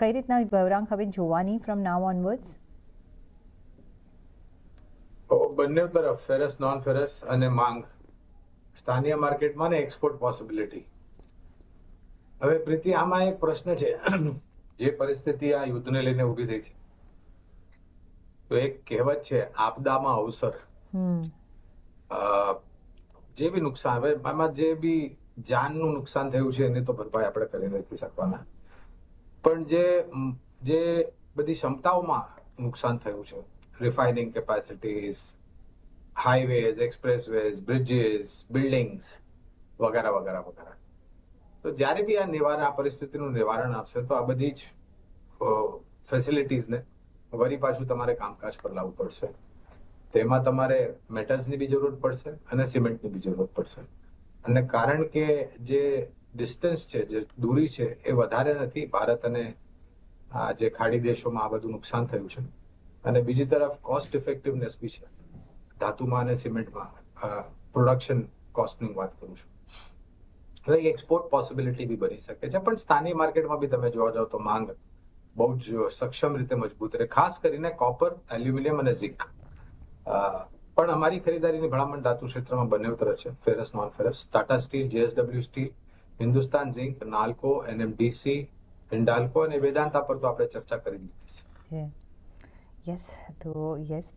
કઈ રીતના ગૌરાંગ હવે જોવાની ફ્રોમ નાઉ ઓનવર્ડ્સ? બંને તરફ ફેરસ, નોન ફેરસ અને માંગ, સ્થાનિય માર્કેટમાં ને એક્સપોર્ટ પોસિબિલિટી. હવે પ્રીતિ, આમાં એક પ્રશ્ન છે. જે પરિસ્થિતિ આ યુદ્ધને લઈને ઊભી થઈ છે, તો એક કહેવત છે, આપદામાં અવસર. જે બી નુકસાન, હવે આમાં જે બી જાનનું નુકસાન થયું છે એની તો ભરપાઈ આપણે કરી નથી શકવાના, પણ જે બધી ક્ષમતાઓમાં નુકસાન થયું છે, રિફાઇનિંગ કેપેસિટીઝ, હાઈવેઝ, એક્સપ્રેસવેઝ, બ્રિજીસ, બિલ્ડિંગ્સ વગેરે વગેરે વગેરે, તો જ્યારે બી આ પરિસ્થિતિનું નિવારણ આવશે તો આ બધી જ ફેસિલિટીઝને વળી પાછું તમારે કામકાજ પર લાવવું પડશે. તેમાં તમારે મેટલ્સની બી જરૂર પડશે અને સિમેન્ટની બી જરૂર પડશે. અને કારણ કે જે ડિસ્ટન્સ છે, જે દૂરી છે, એ વધારે નથી ભારત અને આ જે ખાડી દેશોમાં આ બધું નુકસાન થયું છે, અને બીજી તરફ કોસ્ટ ઇફેક્ટિવનેસ બી છે ધાતુમાં અને સિમેન્ટમાં. પ્રોડક્શન કોસ્ટની વાત કરું છું. હવે એક્સપોર્ટ પોસિબિલિટી બી બની શકે છે, પણ સ્થાનિક માર્કેટમાં બી તમે જોવા જાવ તો માંગ બહુ જ સક્ષમ રીતે મજબૂત રહે, ખાસ કરીને કોપર, એલ્યુમિનિયમ અને ઝિંક. પણ અમારી ખરીદારીની ભલામણ ધાતુ ક્ષેત્રમાં બંને તરફ છે, ferrous, non ferrous. Tata Steel, JSW Steel, Hindustan Zinc, Nalco, NMDC, Hindalco અને વેદાંતા પર તો આપણે ચર્ચા કરી લીધી છે. યસ, તો યસ.